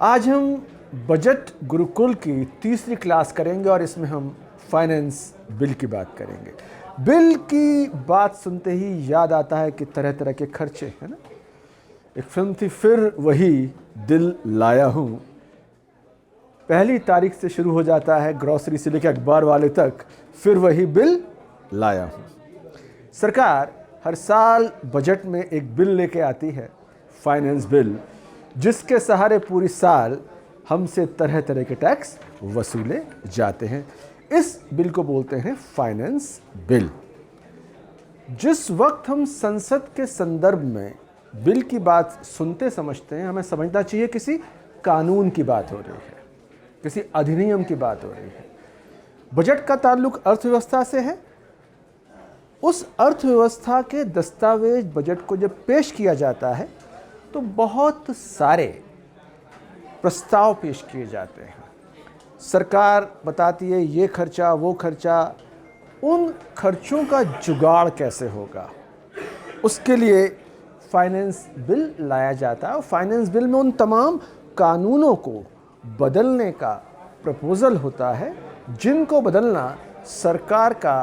आज हम बजट गुरुकुल की तीसरी क्लास करेंगे और इसमें हम फाइनेंस बिल की बात करेंगे। बिल की बात सुनते ही याद आता है कि तरह तरह के खर्चे, है ना। एक फिल्म थी फिर वही दिल लाया हूँ। पहली तारीख से शुरू हो जाता है ग्रॉसरी से लेकर अखबार वाले तक, फिर वही बिल लाया हूँ। सरकार हर साल बजट में एक बिल लेके आती है, फाइनेंस बिल, जिसके सहारे पूरी साल हमसे तरह तरह के टैक्स वसूले जाते हैं। इस बिल को बोलते हैं फाइनेंस बिल। जिस वक्त हम संसद के संदर्भ में बिल की बात सुनते समझते हैं, हमें समझना चाहिए किसी कानून की बात हो रही है, किसी अधिनियम की बात हो रही है। बजट का ताल्लुक अर्थव्यवस्था से है। उस अर्थव्यवस्था के दस्तावेज बजट को जब पेश किया जाता है तो बहुत सारे प्रस्ताव पेश किए जाते हैं। सरकार बताती है ये खर्चा वो खर्चा, उन खर्चों का जुगाड़ कैसे होगा, उसके लिए फाइनेंस बिल लाया जाता है। फाइनेंस बिल में उन तमाम कानूनों को बदलने का प्रपोजल होता है जिनको बदलना सरकार का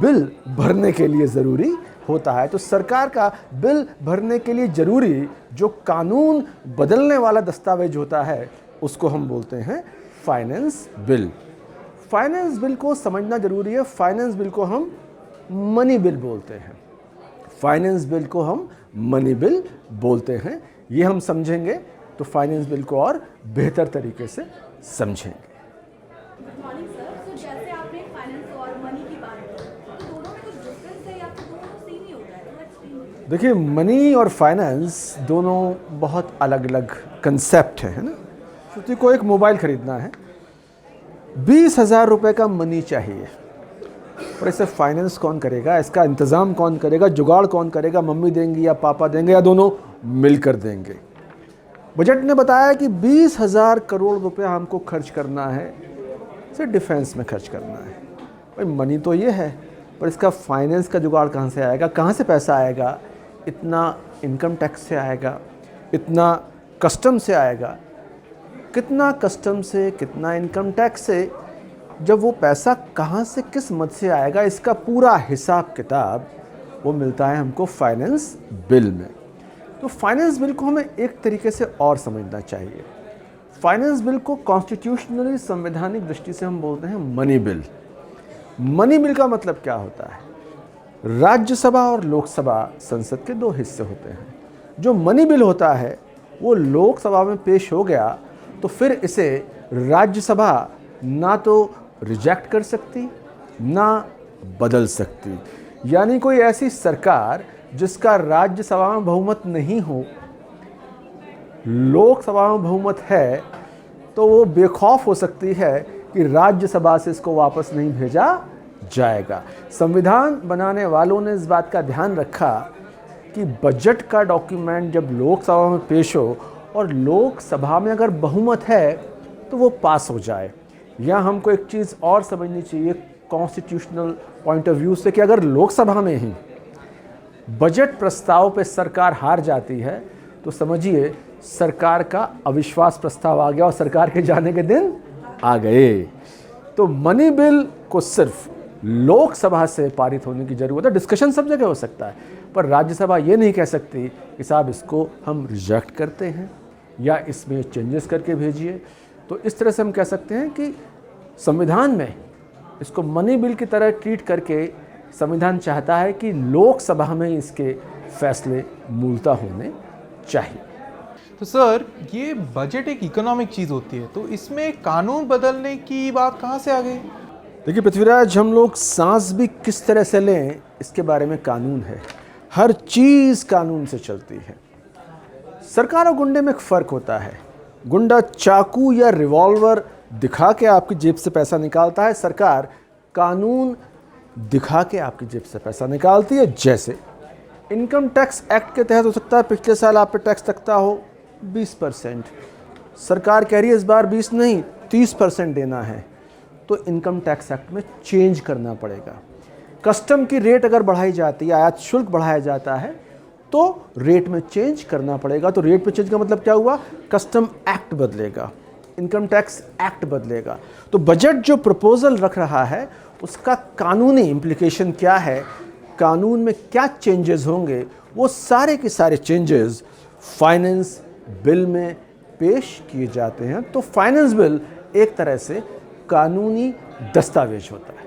बिल भरने के लिए ज़रूरी होता है। तो सरकार का बिल भरने के लिए ज़रूरी जो कानून बदलने वाला दस्तावेज होता है उसको हम बोलते हैं फाइनेंस बिल। फाइनेंस बिल को समझना ज़रूरी है। फाइनेंस बिल को हम मनी बिल बोलते हैं। फाइनेंस बिल को हम मनी बिल बोलते हैं। ये हम समझेंगे तो फाइनेंस बिल को और बेहतर तरीके से समझेंगे। Good morning sir. तो जैसे आपने फाइनेंस और मनी की बात की, तो दोनों में कुछ डिफरेंस है या फिर दोनों सेम ही होता है? तो एक्सप्लेन। देखिए, मनी और फाइनेंस दोनों बहुत अलग अलग कंसेप्ट है ना। किसी को एक मोबाइल खरीदना है, 20,000 रुपये का मनी चाहिए, और इसे फाइनेंस कौन करेगा, इसका इंतज़ाम कौन करेगा, जुगाड़ कौन करेगा? मम्मी देंगी या पापा देंगे या दोनों मिलकर देंगे? बजट ने बताया कि 20,000 करोड़ रुपया हमको खर्च करना है, इसे डिफेंस में खर्च करना है। भाई मनी तो ये है, पर इसका फाइनेंस का जुगाड़ कहाँ से आएगा? कहाँ से पैसा आएगा? इतना इनकम टैक्स से आएगा, इतना कस्टम से आएगा, कितना कस्टम से, कितना इनकम टैक्स से, जब वो पैसा कहाँ से किस मद से आएगा, इसका पूरा हिसाब किताब वो मिलता है हमको फाइनेंस बिल में। तो फाइनेंस बिल को हमें एक तरीके से और समझना चाहिए। फाइनेंस बिल को कॉन्स्टिट्यूशनली, संवैधानिक दृष्टि से हम बोलते हैं मनी बिल। मनी बिल का मतलब क्या होता है? राज्यसभा और लोकसभा संसद के दो हिस्से होते हैं। जो मनी बिल होता है वो लोकसभा में पेश हो गया तो फिर इसे राज्यसभा ना तो रिजेक्ट कर सकती ना बदल सकती। यानी कोई ऐसी सरकार जिसका राज्यसभा में बहुमत नहीं हो, लोकसभा में बहुमत है, तो वो बेखौफ हो सकती है कि राज्यसभा से इसको वापस नहीं भेजा जाएगा। संविधान बनाने वालों ने इस बात का ध्यान रखा कि बजट का डॉक्यूमेंट जब लोकसभा में पेश हो और लोकसभा में अगर बहुमत है तो वो पास हो जाए। यहाँ हमको एक चीज़ और समझनी चाहिए कॉन्स्टिट्यूशनल पॉइंट ऑफ व्यू से, कि अगर लोकसभा में ही बजट प्रस्ताव पे सरकार हार जाती है तो समझिए सरकार का अविश्वास प्रस्ताव आ गया और सरकार के जाने के दिन आ गए। तो मनी बिल को सिर्फ लोकसभा से पारित होने की ज़रूरत है। डिस्कशन सब जगह हो सकता है, पर राज्यसभा ये नहीं कह सकती कि साहब इसको हम रिजेक्ट करते हैं या इसमें चेंजेस करके भेजिए। तो इस तरह से हम कह सकते हैं कि संविधान में इसको मनी बिल की तरह ट्रीट करके संविधान चाहता है कि लोकसभा में इसके फैसले मूलतः होने चाहिए। तो सर, ये बजट एक इकोनॉमिक चीज़ होती है, तो इसमें कानून बदलने की बात कहाँ से आ गई? देखिए पृथ्वीराज, हम लोग सांस भी किस तरह से लें इसके बारे में कानून है। हर चीज़ कानून से चलती है। सरकार और गुंडे में एक फ़र्क होता है। गुंडा चाकू या रिवॉल्वर दिखा के आपकी जेब से पैसा निकालता है, सरकार कानून दिखा के आपकी जेब से पैसा निकालती है। जैसे इनकम टैक्स एक्ट के तहत हो सकता है पिछले साल आप पे टैक्स लगता हो 20%, सरकार कह रही है इस बार 20 नहीं 30% देना है, तो इनकम टैक्स एक्ट में चेंज करना पड़ेगा। कस्टम की रेट अगर बढ़ाई जाती है, आयात शुल्क बढ़ाया जाता है, तो रेट में चेंज करना पड़ेगा। तो रेट में चेंज का मतलब क्या हुआ? कस्टम एक्ट बदलेगा, इनकम टैक्स एक्ट बदलेगा। तो बजट जो प्रपोजल रख रहा है उसका कानूनी इम्प्लीकेशन क्या है, कानून में क्या चेंजेस होंगे, वो सारे के सारे चेंजेस फाइनेंस बिल में पेश किए जाते हैं। तो फाइनेंस बिल एक तरह से कानूनी दस्तावेज होता है।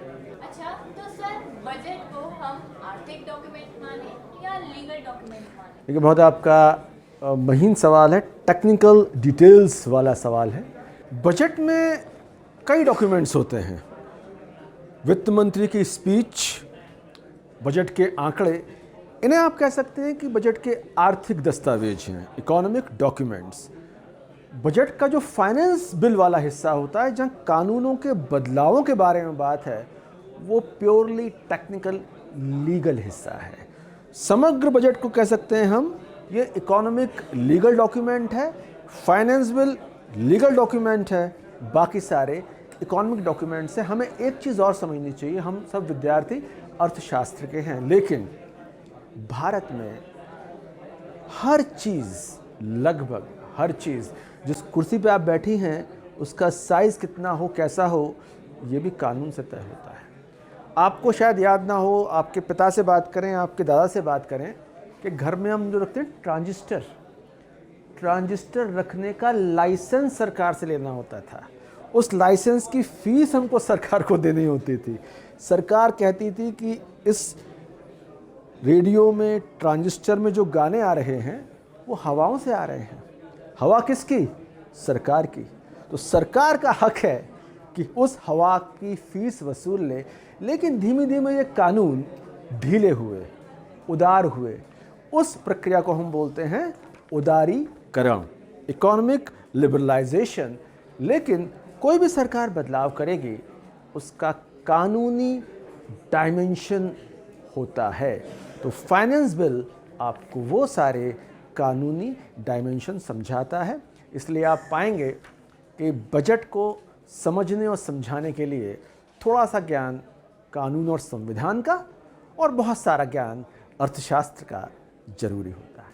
अच्छा, तो सर बजट को हम आर्थिक डॉक्यूमेंट माने या लीगल डॉक्यूमेंट माने? देखिए, बहुत आपका महीन सवाल है, टेक्निकल डिटेल्स वाला सवाल है। बजट में कई डॉक्यूमेंट्स होते हैं। वित्त मंत्री की स्पीच, बजट के आंकड़े, इन्हें आप कह सकते हैं कि बजट के आर्थिक दस्तावेज हैं, इकोनॉमिक डॉक्यूमेंट्स। बजट का जो फाइनेंस बिल वाला हिस्सा होता है, जहां कानूनों के बदलावों के बारे में बात है, वो प्योरली टेक्निकल लीगल हिस्सा है। समग्र बजट को कह सकते हैं हम, ये इकोनॉमिक लीगल डॉक्यूमेंट है, फाइनेंस बिल लीगल डॉक्यूमेंट है, बाकी सारे इकोनॉमिक डॉक्यूमेंट्स हैं। हमें एक चीज़ और समझनी चाहिए, हम सब विद्यार्थी अर्थशास्त्र के हैं, लेकिन भारत में हर चीज़, लगभग हर चीज़, जिस कुर्सी पे आप बैठी हैं उसका साइज़ कितना हो, कैसा हो, ये भी कानून से तय होता है। आपको शायद याद ना हो, आपके पिता से बात करें, आपके दादा से बात करें कि घर में हम जो रखते हैं ट्रांजिस्टर रखने का लाइसेंस सरकार से लेना होता था। उस लाइसेंस की फ़ीस हमको सरकार को देनी होती थी। सरकार कहती थी कि इस रेडियो में, ट्रांजिस्टर में जो गाने आ रहे हैं वो हवाओं से आ रहे हैं। हवा किसकी? सरकार की। तो सरकार का हक है कि उस हवा की फ़ीस वसूल ले। लेकिन धीमे धीमे ये कानून ढीले हुए, उदार हुए। उस प्रक्रिया को हम बोलते हैं उदारीकरण, इकोनॉमिक लिबरलाइजेशन। लेकिन कोई भी सरकार बदलाव करेगी, उसका कानूनी डायमेंशन होता है। तो फाइनेंस बिल आपको वो सारे कानूनी डायमेंशन समझाता है। इसलिए आप पाएंगे कि बजट को समझने और समझाने के लिए थोड़ा सा ज्ञान कानून और संविधान का और बहुत सारा ज्ञान अर्थशास्त्र का जरूरी होता है।